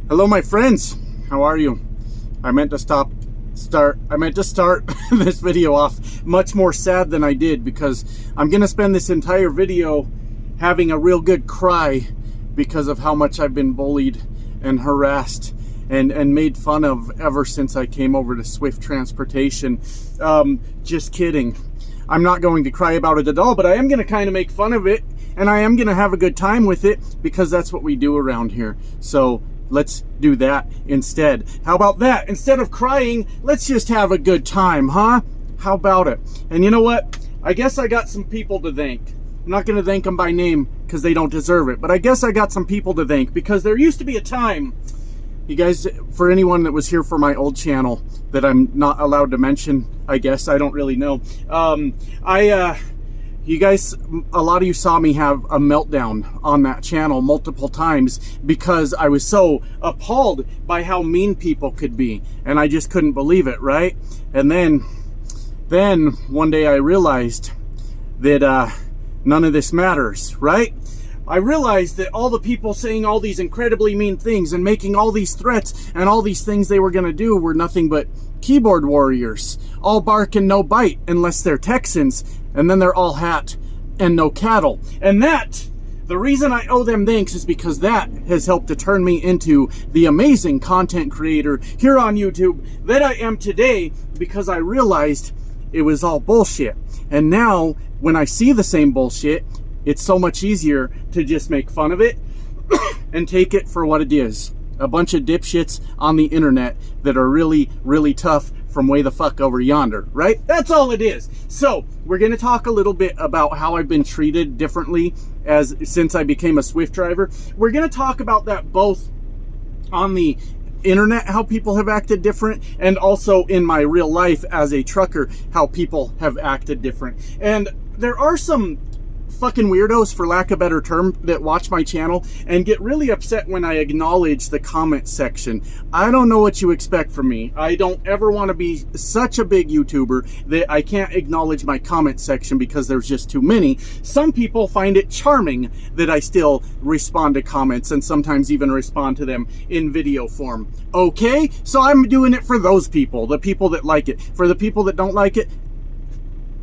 Hello, my friends. How are you? I meant to start this video off much more sad than I did, because I'm gonna spend this entire video having a real good cry because of how much I've been bullied and harassed and made fun of ever since I came over to Swift Transportation. Just kidding. I'm not going to cry about it at all, but I am going to kind of make fun of it, and I am going to have a good time with it, because that's what we do around here. So let's do that instead. How about that? Instead of crying, let's just have a good time, huh? How about it? And you know what? I guess I got some people to thank. I'm not going to thank them by name because they don't deserve it, but I guess I got some people to thank, because there used to be a time, you guys, for anyone that was here for my old channel that I'm not allowed to mention, I guess, I don't really know. You guys, a lot of you saw me have a meltdown on that channel multiple times because I was so appalled by how mean people could be, and I just couldn't believe it, right? And then one day I realized that none of this matters, right? I realized that all the people saying all these incredibly mean things and making all these threats and all these things they were going to do were nothing but keyboard warriors. All bark and no bite unless they're Texans, and then they're all hat and no cattle. And that, the reason I owe them thanks is because that has helped to turn me into the amazing content creator here on YouTube that I am today, because I realized it was all bullshit. And now when I see the same bullshit, it's so much easier to just make fun of it and take it for what it is. A bunch of dipshits on the internet that are really, really tough from way the fuck over yonder, right? That's all it is. So we're going to talk a little bit about how I've been treated differently since I became a Swift driver. We're going to talk about that both on the internet, how people have acted different, and also in my real life as a trucker, how people have acted different. And there are some fucking weirdos, for lack of a better term, that watch my channel and get really upset when I acknowledge the comment section. I don't know what you expect from me. I don't ever want to be such a big YouTuber that I can't acknowledge my comment section because there's just too many. Some people find it charming that I still respond to comments and sometimes even respond to them in video form. Okay, so I'm doing it for those people, the people that like it. For the people that don't like it,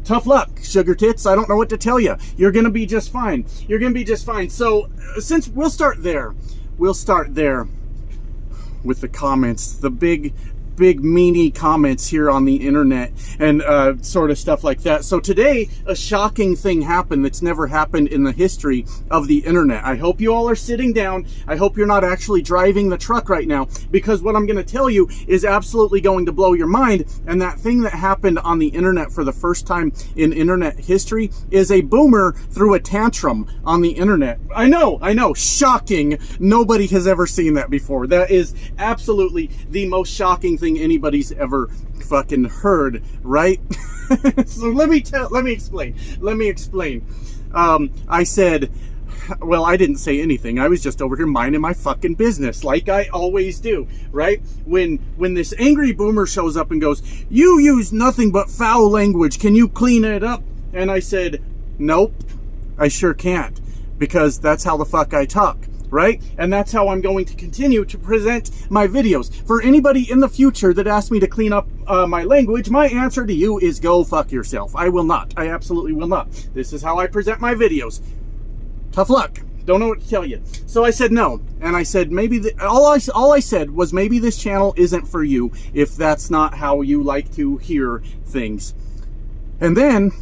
tough luck, sugar tits. I don't know what to tell you. You're going to be just fine. You're going to be just fine. So since we'll start there with the comments, the big meanie comments here on the internet and sort of stuff like that. So today, a shocking thing happened that's never happened in the history of the internet. I hope you all are sitting down. I hope you're not actually driving the truck right now, because what I'm going to tell you is absolutely going to blow your mind. And that thing that happened on the internet for the first time in internet history is a boomer threw a tantrum on the internet. I know, shocking. Nobody has ever seen that before. That is absolutely the most shocking thing anybody's ever fucking heard, right? So let me explain. I said, well, I didn't say anything. I was just over here minding my fucking business like I always do, right? When this angry boomer shows up and goes, "You use nothing but foul language. Can you clean it up?" And I said, "Nope, I sure can't, because that's how the fuck I talk." Right? And that's how I'm going to continue to present my videos. For anybody in the future that asks me to clean up my language, my answer to you is go fuck yourself. I will not. I absolutely will not. This is how I present my videos. Tough luck. Don't know what to tell you. So I said no. And I said maybe, all I said was maybe this channel isn't for you if that's not how you like to hear things. And then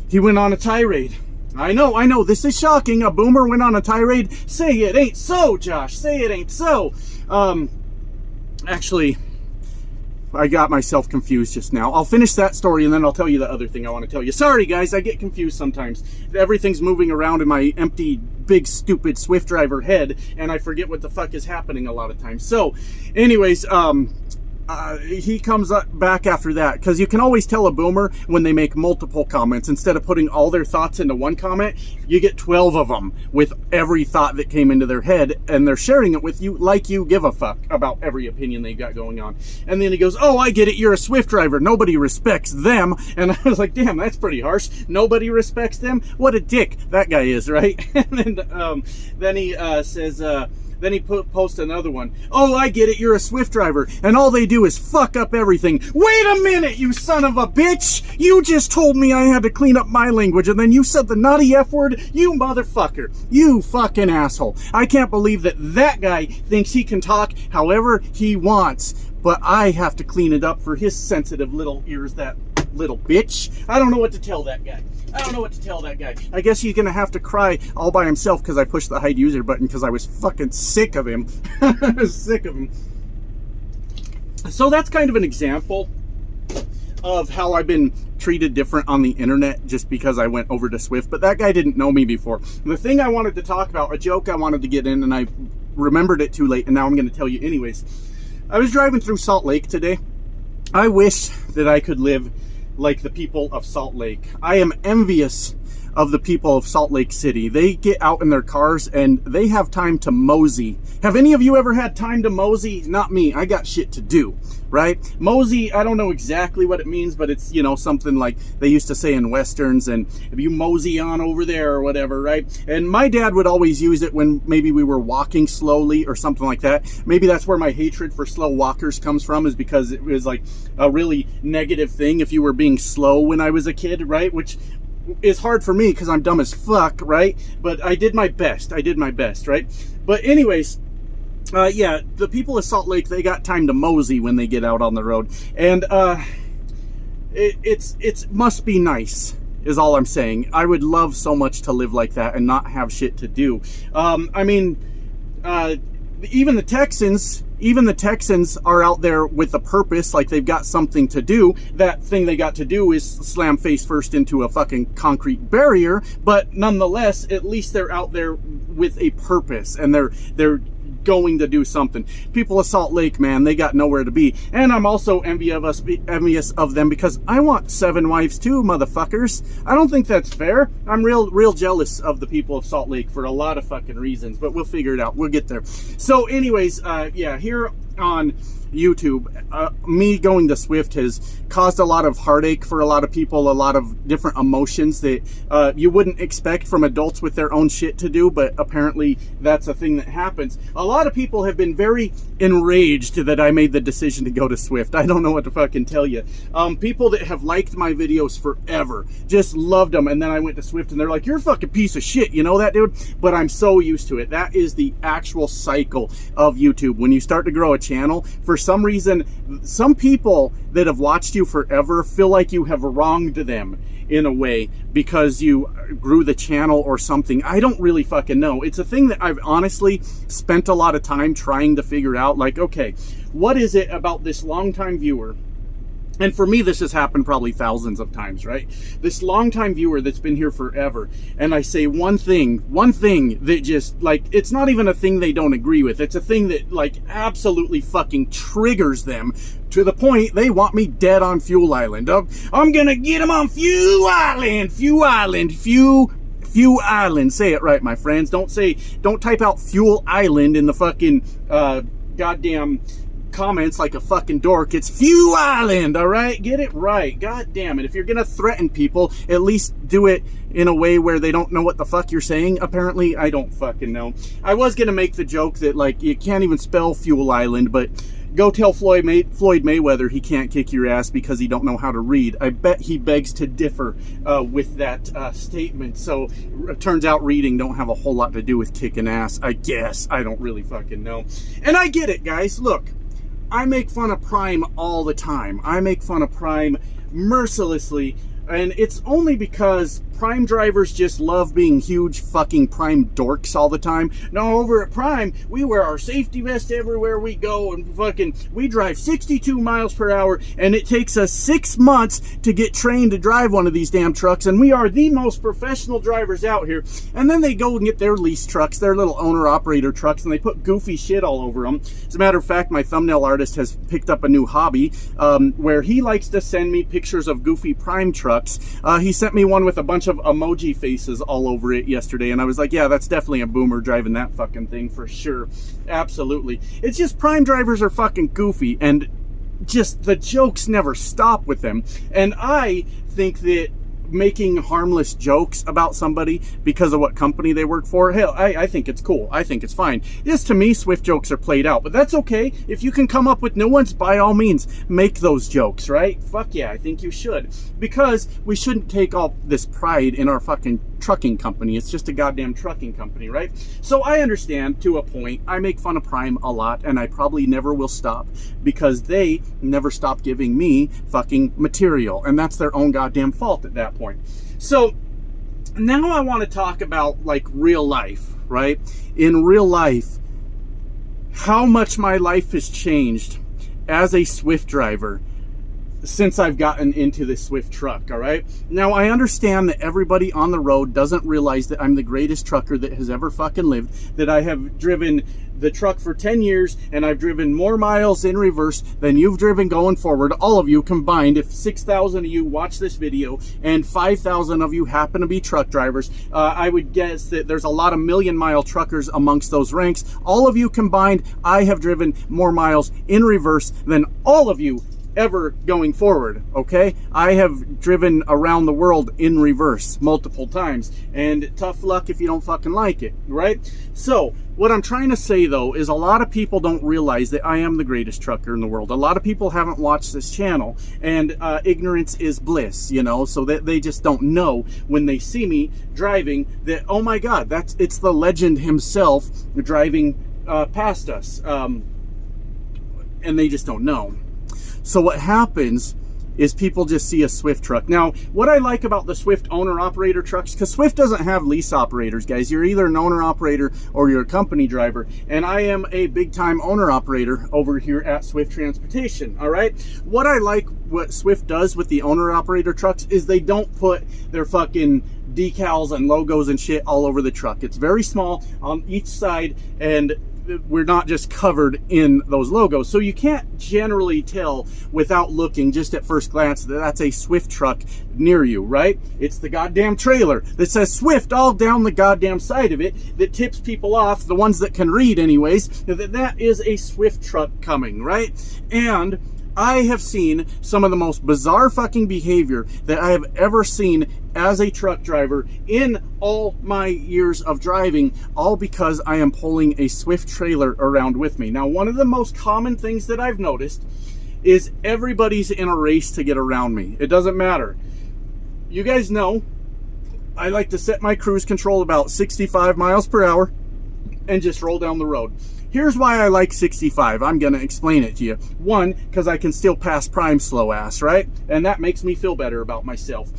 he went on a tirade. I know, this is shocking. A boomer went on a tirade. Say it ain't so, Josh. Say it ain't so. Actually, I got myself confused just now. I'll finish that story and then I'll tell you the other thing I want to tell you. Sorry, guys, I get confused sometimes. Everything's moving around in my empty, big, stupid Swift driver head, and I forget what the fuck is happening a lot of times. So, anyways, he comes back after that, because you can always tell a boomer when they make multiple comments. Instead of putting all their thoughts into one comment, you get 12 of them with every thought that came into their head, and they're sharing it with you like you give a fuck about every opinion they got going on. And then he goes, "Oh, I get it, you're a Swift driver, nobody respects them." And I was like, damn, that's pretty harsh. Nobody respects them? What a dick that guy is, right? And then he says, Then he posted another one. Oh, I get it. You're a Swift driver, and all they do is fuck up everything. Wait a minute, you son of a bitch! You just told me I had to clean up my language, and then you said the naughty F word? You motherfucker. You fucking asshole. I can't believe that guy thinks he can talk however he wants, but I have to clean it up for his sensitive little ears, that little bitch. I don't know what to tell that guy. I guess he's gonna have to cry all by himself because I pushed the hide user button because I was fucking sick of him. I was sick of him. So that's kind of an example of how I've been treated different on the internet just because I went over to Swift, but that guy didn't know me before. The thing I wanted to talk about, a joke I wanted to get in, and I remembered it too late, and now I'm going to tell you anyways. I was driving through Salt Lake today. I wish that I could live like the people of Salt Lake. I am envious of the people of Salt Lake City. They get out in their cars and they have time to mosey. Have any of you ever had time to mosey? Not me. I got shit to do, right? Mosey, I don't know exactly what it means, but it's, you know, something like they used to say in Westerns, and if you mosey on over there or whatever, right? And my dad would always use it when maybe we were walking slowly or something like that. Maybe that's where my hatred for slow walkers comes from, is because it was like a really negative thing if you were being slow when I was a kid, right? Which is hard for me because I'm dumb as fuck, right? But I did my best. Right? But anyways, yeah, the people of Salt Lake, they got time to mosey when they get out on the road. And it must be nice, is all I'm saying. I would love so much to live like that and not have shit to do. I mean, even the Texans are out there with a purpose, like they've got something to do. That thing they got to do is slam face first into a fucking concrete barrier, but nonetheless, at least they're out there with a purpose, and they're going to do something. People of Salt Lake, man, they got nowhere to be. And I'm also envious of them because I want 7 wives too, motherfuckers. I don't think that's fair. I'm real jealous of the people of Salt Lake for a lot of fucking reasons, but we'll figure it out. We'll get there. So anyways, yeah, here on YouTube, me going to Swift has caused a lot of heartache for a lot of people, a lot of different emotions that you wouldn't expect from adults with their own shit to do, but apparently that's a thing that happens. A lot of people have been very enraged that I made the decision to go to Swift. I don't know what to fucking tell you. People that have liked my videos forever, just loved them, and then I went to Swift and they're like, you're a fucking piece of shit, you know that, dude? But I'm so used to it. That is the actual cycle of YouTube. When you start to grow a channel, for some reason, some people that have watched you forever feel like you have wronged them in a way because you grew the channel or something. I don't really fucking know. It's a thing that I've honestly spent a lot of time trying to figure out. Like, okay, what is it about this longtime viewer? And for me, this has happened probably thousands of times, right? This longtime viewer that's been here forever, and I say one thing that just, like, it's not even a thing they don't agree with. It's a thing that, like, absolutely fucking triggers them to the point they want me dead on Fuel Island. I'm gonna get them on Fuel Island, Fuel Island. Say it right, my friends. Don't type out Fuel Island in the fucking, goddamn comments like a fucking dork. It's Fuel Island, all right? Get it right. God damn it. If you're gonna threaten people, at least do it in a way where they don't know what the fuck you're saying. Apparently, I don't fucking know. I was gonna make the joke that, like, you can't even spell Fuel Island, but go tell Floyd Mayweather he can't kick your ass because he don't know how to read. I bet he begs to differ with that statement. So it turns out reading don't have a whole lot to do with kicking ass, I guess. I don't really fucking know. And I get it, guys. Look, I make fun of Prime all the time. I make fun of Prime mercilessly, and it's only because Prime drivers just love being huge fucking Prime dorks all the time. No, over at Prime, we wear our safety vest everywhere we go, and fucking, we drive 62 miles per hour, and it takes us 6 months to get trained to drive one of these damn trucks, and we are the most professional drivers out here. And then they go and get their lease trucks, their little owner-operator trucks, and they put goofy shit all over them. As a matter of fact, my thumbnail artist has picked up a new hobby where he likes to send me pictures of goofy Prime trucks. He sent me one with a bunch of emoji faces all over it yesterday, and I was like, yeah, that's definitely a boomer driving that fucking thing for sure. Absolutely. It's just Prime drivers are fucking goofy, and just the jokes never stop with them. And I think that making harmless jokes about somebody because of what company they work for, hell, I think it's cool. I think it's fine. Just to me, Swift jokes are played out, but that's okay. If you can come up with new ones, by all means, make those jokes, right? Fuck yeah, I think you should. Because we shouldn't take all this pride in our fucking trucking company. It's just a goddamn trucking company, right? So I understand to a point. I make fun of Prime a lot, and I probably never will stop because they never stop giving me fucking material, and that's their own goddamn fault at that point. So now I want to talk about like real life, right? In real life, how much my life has changed as a Swift driver since I've gotten into this Swift truck, all right? Now, I understand that everybody on the road doesn't realize that I'm the greatest trucker that has ever fucking lived, that I have driven the truck for 10 years, and I've driven more miles in reverse than you've driven going forward, all of you combined. If 6,000 of you watch this video and 5,000 of you happen to be truck drivers, I would guess that there's a lot of million-mile truckers amongst those ranks. All of you combined, I have driven more miles in reverse than all of you ever going forward, okay? I have driven around the world in reverse multiple times, and tough luck if you don't fucking like it, right? So what I'm trying to say though is a lot of people don't realize that I am the greatest trucker in the world. A lot of people haven't watched this channel, and ignorance is bliss, you know, so that they just don't know when they see me driving that, oh my God, it's the legend himself driving past us, and they just don't know. So what happens is people just see a Swift truck. Now, what I like about the Swift owner-operator trucks, because Swift doesn't have lease operators, guys. You're either an owner-operator or you're a company driver. And I am a big-time owner-operator over here at Swift Transportation, all right? What I like what Swift does with the owner-operator trucks is they don't put their fucking decals and logos and shit all over the truck. It's very small on each side, and we're not just covered in those logos. So you can't generally tell without looking just at first glance that that's a Swift truck near you, right? It's the goddamn trailer that says Swift all down the goddamn side of it that tips people off, the ones that can read anyways, that is a Swift truck coming, right? And I have seen some of the most bizarre fucking behavior that I have ever seen as a truck driver in all my years of driving, all because I am pulling a Swift trailer around with me. Now, one of the most common things that I've noticed is everybody's in a race to get around me. It doesn't matter. You guys know I like to set my cruise control about 65 miles per hour and just roll down the road. Here's why I like 65. I'm going to explain it to you. One, because I can still pass Prime slow ass, right? And that makes me feel better about myself.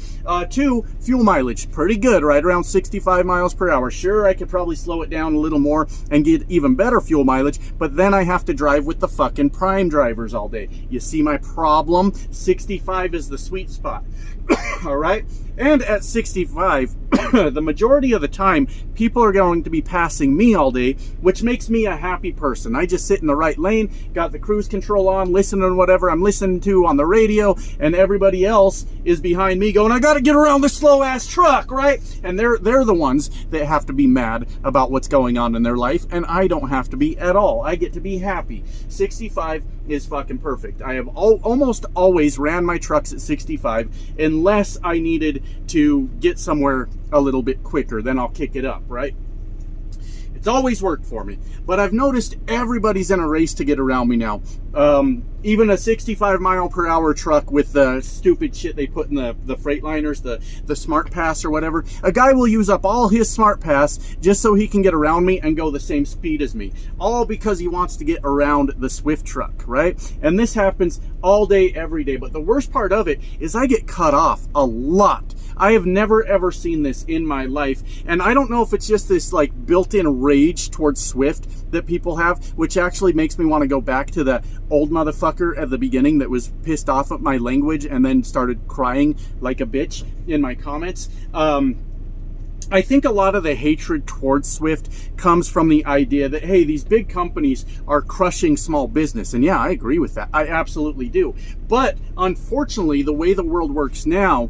Two, fuel mileage. Pretty good, right around 65 miles per hour. Sure, I could probably slow it down a little more and get even better fuel mileage, but then I have to drive with the fucking Prime drivers all day. You see my problem? 65 is the sweet spot. All right? And at 65, the majority of the time, people are going to be passing me all day, which makes me a happy person. I just sit in the right lane, got the cruise control on, listening to whatever I'm listening to on the radio, and everybody else is behind me going, I gotta get around this slow-ass truck, right? And they're the ones that have to be mad about what's going on in their life, and I don't have to be at all. I get to be happy. 65 is fucking perfect. I have almost always ran my trucks at 65 unless I needed to get somewhere a little bit quicker. Then I'll kick it up, right? It's always worked for me. But I've noticed everybody's in a race to get around me now. Even a 65 mile per hour truck with the stupid shit they put in the Freightliners, the Smart Pass or whatever. A guy will use up all his Smart Pass just so he can get around me and go the same speed as me. All because he wants to get around the Swift truck, right? And this happens all day, every day. But the worst part of it is I get cut off a lot. I have never ever seen this in my life, and I don't know if it's just this like built-in rage towards Swift that people have, which actually makes me want to go back to that old motherfucker at the beginning that was pissed off at my language and then started crying like a bitch in my comments. I think a lot of the hatred towards Swift comes from the idea that, hey, these big companies are crushing small business. And yeah, I agree with that. I absolutely do. But unfortunately, the way the world works now,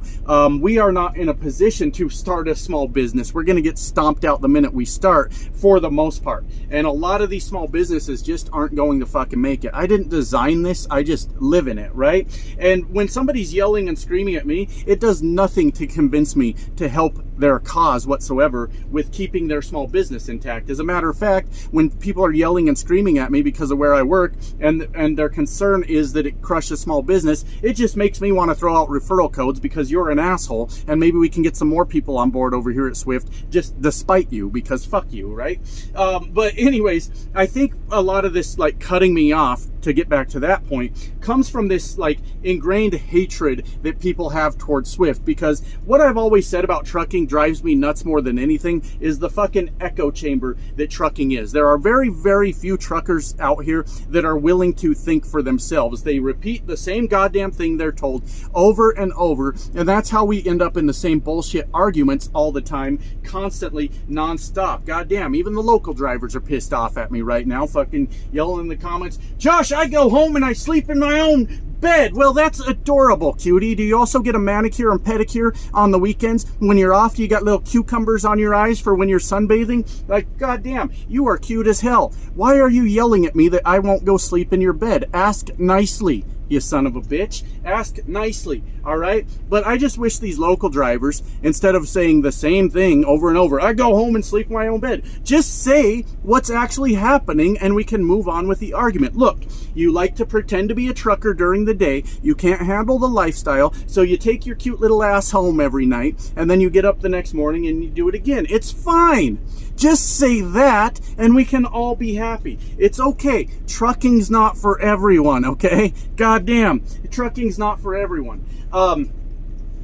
we are not in a position to start a small business. We're going to get stomped out the minute we start, for the most part. And a lot of these small businesses just aren't going to fucking make it. I didn't design this. I just live in it, right? And when somebody's yelling and screaming at me, it does nothing to convince me to help their cause whatsoever with keeping their small business intact. As a matter of fact, when people are yelling and screaming at me because of where I work, and their concern is that it crushes small business, it just makes me want to throw out referral codes because you're an asshole, and maybe we can get some more people on board over here at Swift just despite you, because fuck you, right? But anyways, I think a lot of this, like, cutting me off, to get back to that point, comes from this, like, ingrained hatred that people have towards Swift. Because what I've always said about trucking drives me nuts more than anything is the fucking echo chamber that trucking is. There are very, very few truckers out here that are willing to think for themselves. They repeat the same goddamn thing they're told over and over, and that's how we end up in the same bullshit arguments all the time, constantly, non-stop. Goddamn, even the local drivers are pissed off at me right now, fucking yelling in the comments, Josh, I go home and I sleep in my own bed. Well, that's adorable, cutie. Do you also get a manicure and pedicure on the weekends? When you're off, you got little cucumbers on your eyes for when you're sunbathing? Like, goddamn, you are cute as hell. Why are you yelling at me that I won't go sleep in your bed? Ask nicely, you son of a bitch. Ask nicely, all right? But I just wish these local drivers, instead of saying the same thing over and over, I go home and sleep in my own bed, just say what's actually happening and we can move on with the argument. Look, you like to pretend to be a trucker during the day. You can't handle the lifestyle, so you take your cute little ass home every night, and then you get up the next morning and you do it again. It's fine. Just say that and we can all be happy. It's okay. Trucking's not for everyone, okay? Goddamn, trucking's not for everyone.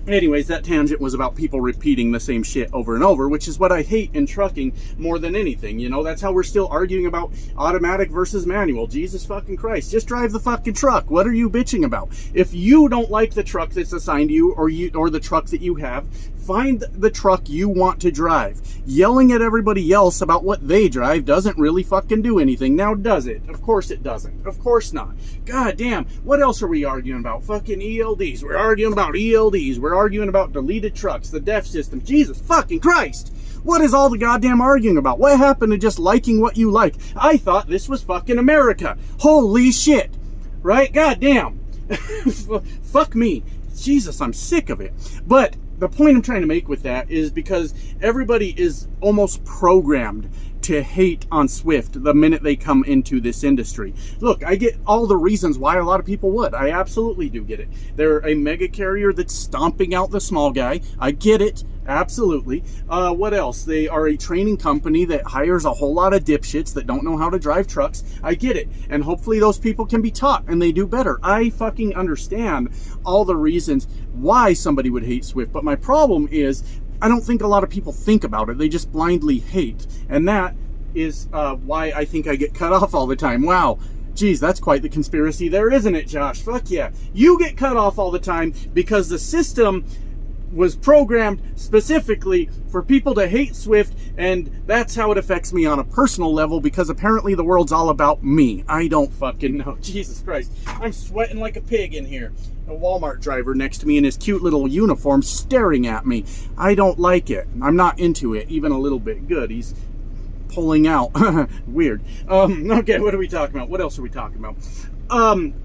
Anyways, that tangent was about people repeating the same shit over and over, which is what I hate in trucking more than anything. You know, that's how we're still arguing about automatic versus manual. Jesus fucking Christ. Just drive the fucking truck. What are you bitching about? If you don't like the truck that's assigned to you, or the truck that you have, find the truck you want to drive. Yelling at everybody else about what they drive doesn't really fucking do anything. Now, does it? Of course it doesn't. Of course not. God damn. What else are we arguing about? Fucking ELDs. We're arguing about ELDs. We're arguing about deleted trucks, the DEF system. Jesus fucking Christ. What is all the goddamn arguing about? What happened to just liking what you like? I thought this was fucking America. Holy shit. Right? Goddamn. Fuck me. Jesus, I'm sick of it. But the point I'm trying to make with that is because everybody is almost programmed to hate on Swift the minute they come into this industry. Look, I get all the reasons why a lot of people would. I absolutely do get it. They're a mega carrier that's stomping out the small guy. I get it. Absolutely. What else? They are a training company that hires a whole lot of dipshits that don't know how to drive trucks. I get it. And hopefully those people can be taught and they do better. I fucking understand all the reasons why somebody would hate Swift. But my problem is, I don't think a lot of people think about it. They just blindly hate. And that is why I think I get cut off all the time. Wow. Geez, that's quite the conspiracy there, isn't it, Josh? Fuck yeah. You get cut off all the time because the system was programmed specifically for people to hate Swift, and that's how it affects me on a personal level, because apparently the world's all about me. I don't fucking know. Jesus Christ. I'm sweating like a pig in here. A Walmart driver next to me in his cute little uniform staring at me. I don't like it. I'm not into it, even a little bit. Good. He's pulling out. Weird. Okay, what are we talking about? What else are we talking about?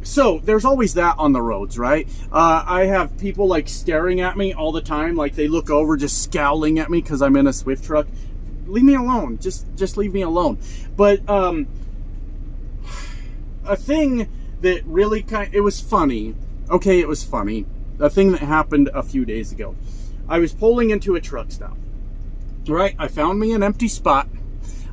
So there's always that on the roads, right? I have people like staring at me all the time, like they look over just scowling at me because I'm in a Swift truck. Leave me alone. Just leave me alone. But a thing that really it was funny. Okay, it was funny. A thing that happened a few days ago. I was pulling into a truck stop. Right? I found me an empty spot.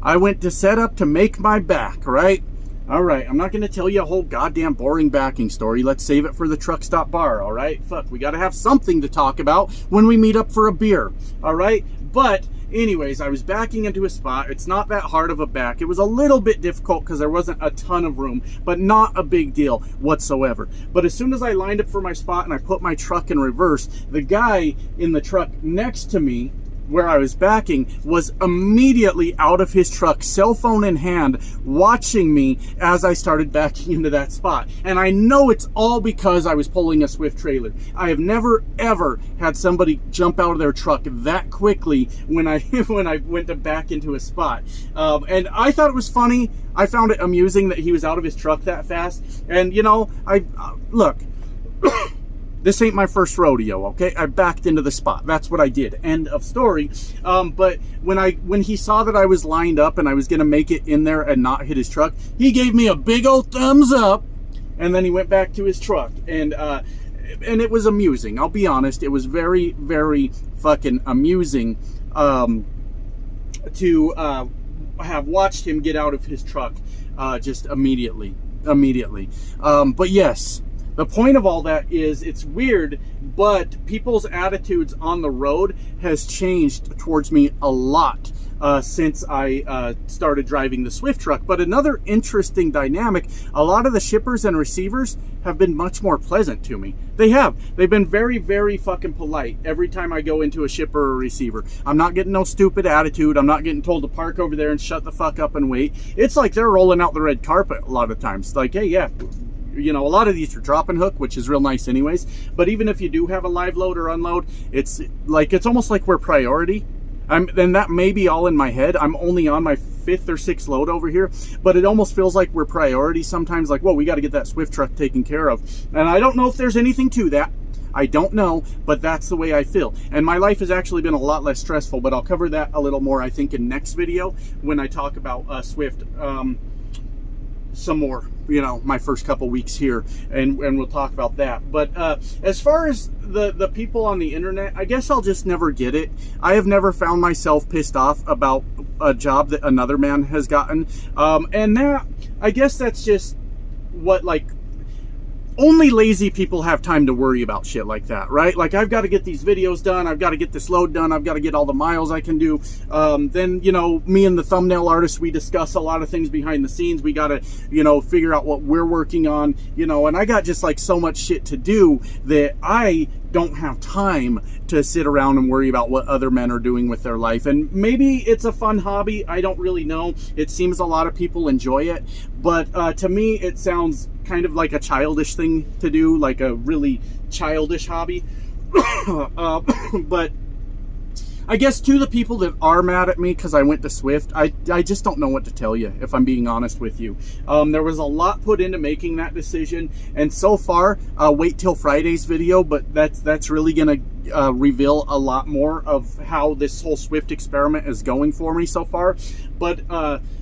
I went to set up to make my back, right? All right, I'm not going to tell you a whole goddamn boring backing story. Let's save it for the truck stop bar, all right? Fuck, we got to have something to talk about when we meet up for a beer, all right? But anyways, I was backing into a spot. It's not that hard of a back. It was a little bit difficult because there wasn't a ton of room, but not a big deal whatsoever. But as soon as I lined up for my spot and I put my truck in reverse, the guy in the truck next to me where I was backing, was immediately out of his truck, cell phone in hand, watching me as I started backing into that spot. And I know it's all because I was pulling a Swift trailer. I have never ever had somebody jump out of their truck that quickly when I went to back into a spot. And I thought it was funny. I found it amusing that he was out of his truck that fast. And you know, look. This ain't my first rodeo, okay? I backed into the spot. That's what I did. End of story. But when he saw that I was lined up and I was gonna make it in there and not hit his truck, he gave me a big old thumbs up, and then he went back to his truck. And it was amusing. I'll be honest. It was very, very fucking amusing to have watched him get out of his truck just immediately. But yes. The point of all that is, it's weird, but people's attitudes on the road has changed towards me a lot since I started driving the Swift truck. But another interesting dynamic, a lot of the shippers and receivers have been much more pleasant to me. They have. They've been very, very fucking polite every time I go into a shipper or receiver. I'm not getting no stupid attitude. I'm not getting told to park over there and shut the fuck up and wait. It's like they're rolling out the red carpet a lot of times. Like, hey, yeah. You know, a lot of these are drop and hook, which is real nice anyways. But even if you do have a live load or unload, it's almost like we're priority. And that may be all in my head. I'm only on my 5th or 6th load over here, but it almost feels like we're priority sometimes. Like, whoa, we got to get that Swift truck taken care of. And I don't know if there's anything to that. I don't know, but that's the way I feel. And my life has actually been a lot less stressful, but I'll cover that a little more, I think, in next video when I talk about Swift. Some more, you know, my first couple weeks here, and we'll talk about that. But as far as the people on the internet, I guess I'll just never get it. I have never found myself pissed off about a job that another man has gotten, and that, I guess that's just what, like, only lazy people have time to worry about shit like that, right? Like, I've got to get these videos done. I've got to get this load done. I've got to get all the miles I can do. Then, you know, me and the thumbnail artist, we discuss a lot of things behind the scenes. We got to, you know, figure out what we're working on, you know, and I got just like so much shit to do that I don't have time to sit around and worry about what other men are doing with their life. And maybe it's a fun hobby. I don't really know. It seems a lot of people enjoy it, but to me, it sounds kind of like a childish thing to do, like a really childish hobby. But I guess to the people that are mad at me because I went to Swift, I just don't know what to tell you, if I'm being honest with you. There was a lot put into making that decision, and so far, wait till Friday's video, but that's really gonna reveal a lot more of how this whole Swift experiment is going for me so far. But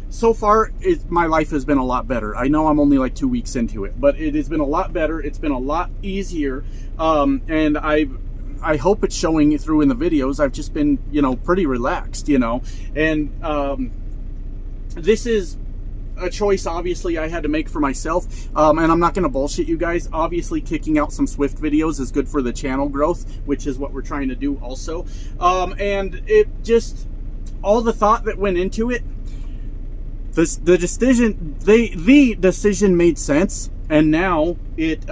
so far, my life has been a lot better. I know I'm only like 2 weeks into it, but it has been a lot better. It's been a lot easier, and I hope it's showing through in the videos. I've just been, you know, pretty relaxed, you know, and this is a choice, obviously, I had to make for myself, and I'm not going to bullshit you guys. Obviously, kicking out some Swift videos is good for the channel growth, which is what we're trying to do also, and it just, all the thought that went into it, the decision made sense, and now it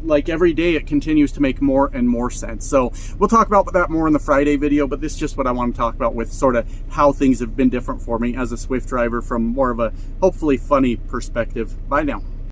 like every day it continues to make more and more sense. So we'll talk about that more in the Friday video, but this is just what I want to talk about with sort of how things have been different for me as a Swift driver from more of a hopefully funny perspective. Bye now.